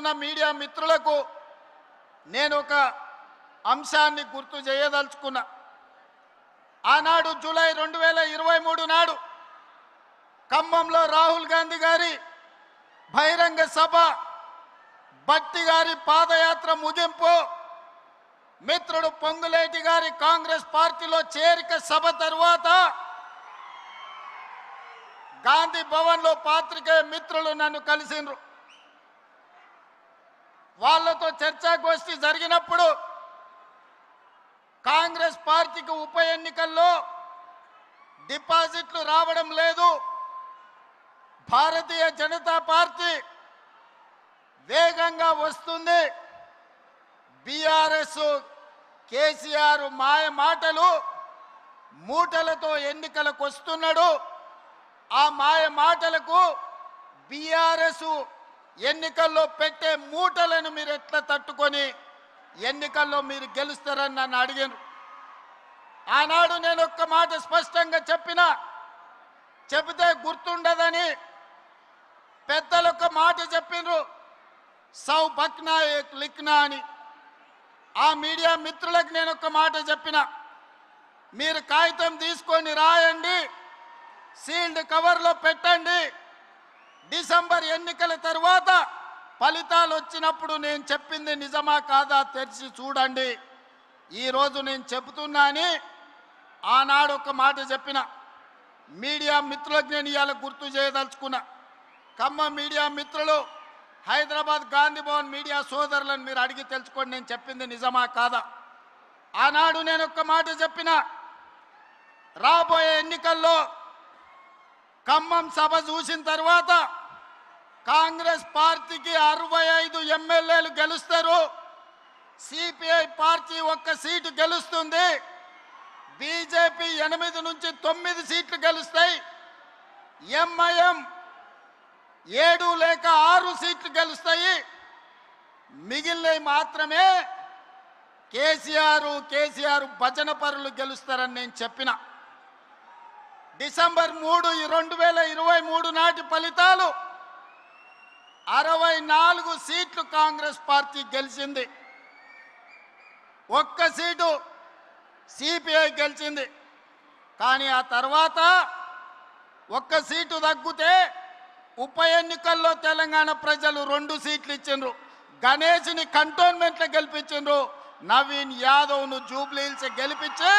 చూస్తున్న మీడియా మిత్రులకు నేను ఒక అంశాన్ని గుర్తు చేయదలుచుకున్నా. ఆనాడు జూలై 2023 నాడు ఖమ్మంలో రాహుల్ గాంధీ గారి బహిరంగ సభ, భట్టి గారి పాదయాత్ర ముగింపు, మిత్రుడు పొంగులేటి గారి కాంగ్రెస్ పార్టీలో చేరిక సభ తరువాత గాంధీ భవన్లో పాత్రికేయ మిత్రులు నన్ను కలిసిండ్రు. వాళ్ళతో చర్చాగోష్ఠి జరిగినప్పుడు కాంగ్రెస్ పార్టీకి ఉప ఎన్నికల్లో డిపాజిట్లు రావడం లేదు, భారతీయ జనతా పార్టీ వేగంగా వస్తుంది, బీఆర్ఎస్ కేసీఆర్ మాయ మాటలు మూటలతో ఎన్నికలకు వస్తున్నాడు, ఆ మాయ మాటలకు బీఆర్ఎస్ ఎన్నికల్లో పెట్టే మూటలను మీరు ఎట్లా తట్టుకొని ఎన్నికల్లో మీరు గెలుస్తారని నన్ను అడిగారు. ఆనాడు నేను ఒక్క మాట స్పష్టంగా చెబితే గుర్తుండదని పెద్దలు ఒక మాట చెప్పిండ్రు, సౌ బక్నా ఏక్ లిఖ్నా అని. ఆ మీడియా మిత్రులకు నేను ఒక మాట చెప్పిన, మీరు కాగితం తీసుకొని రాయండి, సీల్డ్ కవర్లో పెట్టండి, డిసెంబర్ ఎన్నికల తర్వాత ఫలితాలు వచ్చినప్పుడు నేను చెప్పింది నిజమా కాదా తెరిచి చూడండి. ఈరోజు నేను చెబుతున్నా అని ఆనాడు ఒక మాట చెప్పిన. మీడియా మిత్రులకు నేను ఇవాళ గుర్తు చేయదలుచుకున్నా. ఖమ్మం మీడియా మిత్రులు, హైదరాబాద్ గాంధీ భవన్ మీడియా సోదరులను మీరు అడిగి తెలుసుకోండి నేను చెప్పింది నిజమా కాదా. ఆనాడు నేను ఒక్క మాట చెప్పిన, రాబోయే ఎన్నికల్లో ఖమ్మం సభ చూసిన తర్వాత కాంగ్రెస్ పార్టీకి 65 ఎమ్మెల్యేలు గెలుస్తారు, సిపిఐ పార్టీ 1 సీటు గెలుస్తుంది, బీజేపీ 8 నుంచి 9 సీట్లు గెలుస్తాయి, ఎంఐఎం 7 లేక 6 సీట్లు గెలుస్తాయి, మిగిలినవి మాత్రమే కేసీఆర్ భజన పరులు గెలుస్తారని నేను చెప్పిన. డిసెంబర్ 3, 2023 నాటి ఫలితాలు 64 సీట్లు కాంగ్రెస్ పార్టీ గెలిచింది, 1 సీటు సిపిఐ గెలిచింది. కానీ ఆ తర్వాత 1 సీటు తగ్గితే ఉప ఎన్నికల్లో తెలంగాణ ప్రజలు 2 సీట్లు ఇచ్చిండ్రు. గణేష్ని కంటోన్మెంట్లో గెలిపించిండ్రు, నవీన్ యాదవ్ను జూబ్లీ హిల్స్ గెలిపించి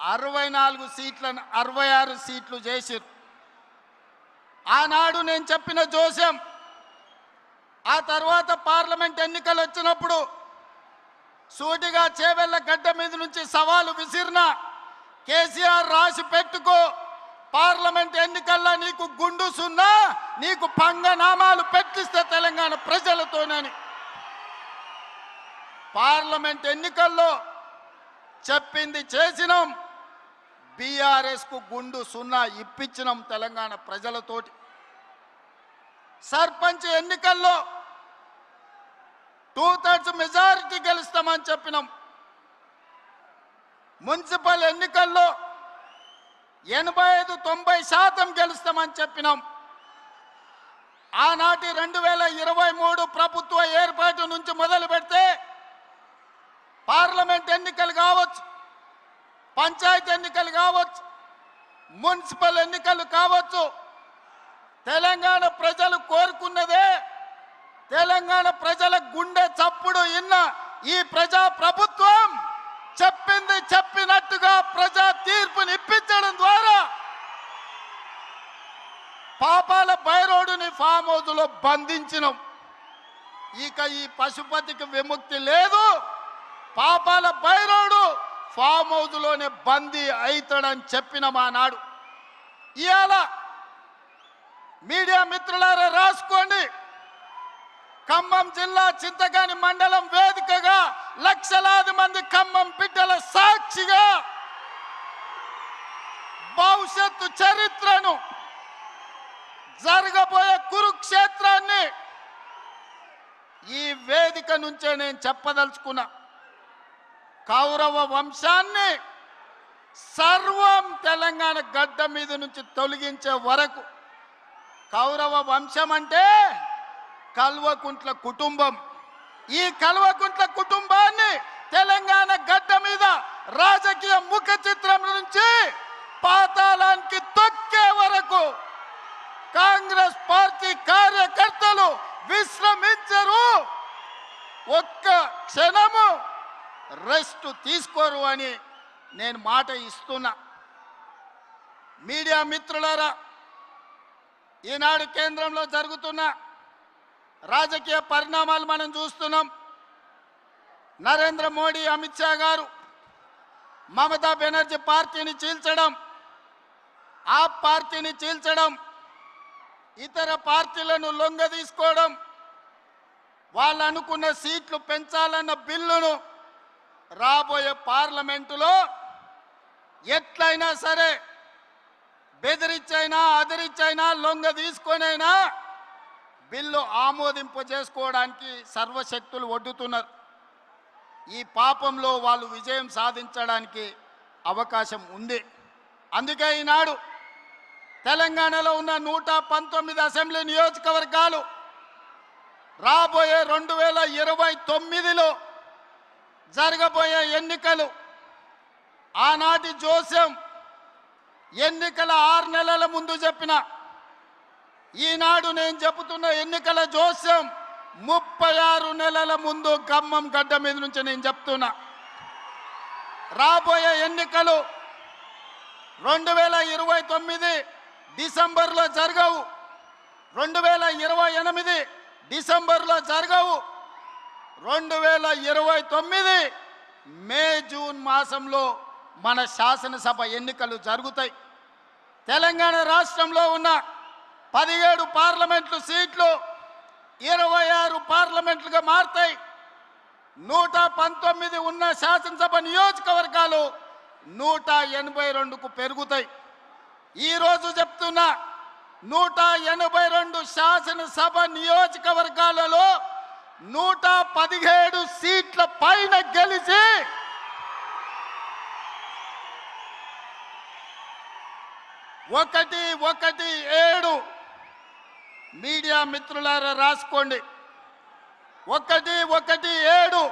64 సీట్లను 66 సీట్లు చేసిరు. ఆనాడు నేను చెప్పిన జోస్యం, ఆ తర్వాత పార్లమెంట్ ఎన్నికలు వచ్చినప్పుడు సూటిగా చేవెళ్ళ గడ్డ మీద నుంచి సవాలు విసిరిన, కేసీఆర్ రాసి పెట్టుకో, పార్లమెంట్ ఎన్నికల్లో నీకు గుండు సున్నా, నీకు పంగనామాలు పెట్టిస్తే తెలంగాణ ప్రజలతోనని. పార్లమెంట్ ఎన్నికల్లో చెప్పింది చేసినాం, బీఆర్ఎస్ కు గుండు సున్నా ఇప్పించినాం తెలంగాణ ప్రజలతోటి. సర్పంచ్ ఎన్నికల్లో 2/3 మెజారిటీ గెలుస్తామని చెప్పినాం. మున్సిపల్ ఎన్నికల్లో 85-90% గెలుస్తామని చెప్పినాం. ఆనాటి 2023 ప్రభుత్వ ఏర్పాటు నుంచి మొదలు పెడితే పార్లమెంట్ ఎన్నికలు కావచ్చు, పంచాయతీ ఎన్నికలు కావచ్చు, మున్సిపల్ ఎన్నికలు కావచ్చు, తెలంగాణ ప్రజలు కోరుకున్నదే, తెలంగాణ ప్రజల గుండె చప్పుడు ఇన్న ఈ ప్రజా ప్రభుత్వం చెప్పింది చెప్పినట్టుగా ప్రజా తీర్పుని ఇప్పించడం ద్వారా పాపాల బైరోడుని ఫామ్ హౌస్లో బంధించినాం. ఇక ఈ పశుపతికి విముక్తి లేదు, పాపాల బైరోడు ఫామ్ హౌస్లోనే బందీ అవుతాడని చెప్పిన మా నాడు. ఇవాళ మీడియా మిత్రులారా రాసుకోండి, ఖమ్మం జిల్లా చింతగాని మండలం వేదికగా లక్షలాది మంది ఖమ్మం బిడ్డల సాక్షిగా భవిష్యత్తు చరిత్రను, జరగబోయే కురుక్షేత్రాన్ని ఈ వేదిక నుంచే నేను చెప్పదలుచుకున్నా. కౌరవ వంశాన్ని సర్వం తెలంగాణ గడ్డ మీద నుంచి తొలగించే వరకు కౌరవ వంశం అంటే కల్వకుంట్ల కుటుంబం. ఈ కల్వకుంట్ల కుటుంబాన్ని తెలంగాణ గడ్డ మీద రాజకీయ ముఖ చిత్రం నుంచి పాతాళానికి తొక్కే వరకు కాంగ్రెస్ పార్టీ కార్యకర్తలు విశ్రమించరు, ఒక్క క్షణము రెస్ట్ తీసుకోరు అని నేను మాట ఇస్తున్నా. మీడియా మిత్రులారా, ఈనాడు కేంద్రంలో జరుగుతున్న రాజకీయ పరిణామాలు మనం చూస్తున్నాం. నరేంద్ర మోడీ, అమిత్ షా గారు మమతా బెనర్జీ పార్టీని చీల్చడం, ఆ పార్టీని చీల్చడం, ఇతర పార్టీలను లొంగదీసుకోవడం, వాళ్ళు అనుకున్న సీట్లు పెంచాలన్న బిల్లును రాబోయే పార్లమెంటులో ఎట్లయినా సరే బెదిరించైనా అదిరించైనా లొంగ తీసుకొనైనా బిల్లు ఆమోదింపు చేసుకోవడానికి సర్వశక్తులు ఒడ్డుతున్నారు. ఈ పాపంలో వాళ్ళు విజయం సాధించడానికి అవకాశం ఉంది. అందుకే ఈనాడు తెలంగాణలో ఉన్న 119 అసెంబ్లీ నియోజకవర్గాలు రాబోయే 2029లో జరగబోయే ఎన్నికలు ఆనాటి జోస్యం ఎన్నికల 6 నెలల ముందు చెప్పిన, ఈనాడు నేను చెబుతున్న ఎన్నికల జోస్యం 36 నెలల ముందు ఖమ్మం గడ్డ మీద నుంచి నేను చెప్తున్నా. రాబోయే ఎన్నికలు 2029 డిసెంబర్లో జరగవు, 2028 డిసెంబర్లో జరగవు, 2029 మే జూన్ మాసంలో మన శాసనసభ ఎన్నికలు జరుగుతాయి. తెలంగాణ రాష్ట్రంలో ఉన్న 17 పార్లమెంట్లు సీట్లు 26 పార్లమెంట్లుగా మారుతాయి. 119 ఉన్న శాసనసభ నియోజకవర్గాలు 182కు పెరుగుతాయి. ఈరోజు చెప్తున్నా, 182 శాసనసభ నియోజకవర్గాలలో 117 సీట్ల పైన గెలిచి 117 మీడియా మిత్రులారా రాసుకోండి. 117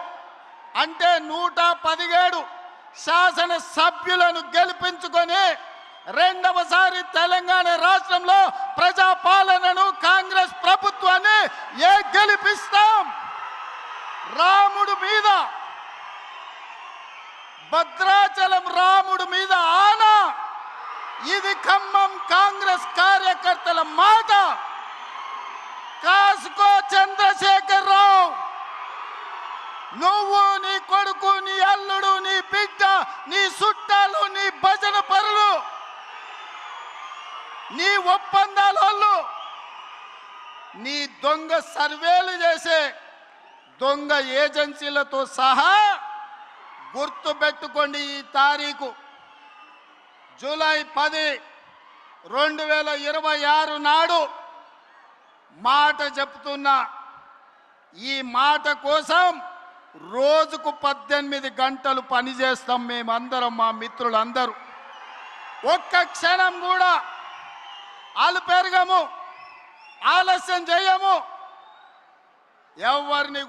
అంటే 117 శాసన సభ్యులను గెలిపించుకొని రెండవసారి తెలంగాణ రాష్ట్రంలో ప్రజాపాలనను కాంగ్రెస్ ప్రభుత్వాన్ని గెలిపిస్తాం. రాముడు మీద, భద్రాచలం రాముడు మీద ఆనా. ఇది ఖమ్మం కాంగ్రెస్ కార్యకర్తల మాట. కాసుకో చంద్రశేఖర్ రావు, నువ్వు, నీ కొడుకు, నీ అల్లుడు, నీ బిడ్డ, నీ చుట్టాలు, నీ భజన పరులు, నీ ఒప్పందాలు, నీ దొంగ సర్వేలు చేసే దొంగ ఏజెన్సీలతో సహా గుర్తుపెట్టుకోండి. ఈ తారీఖు జూలై 10, 2026 నాడు మాట చెప్తున్నా. ఈ మాట కోసం రోజుకు 18 గంటలు పనిచేస్తాం మేమందరం, మా మిత్రులందరూ. ఒక్క క్షణం కూడా అలుపెరగము, ఆలస్యం చేయము, ఎవరిని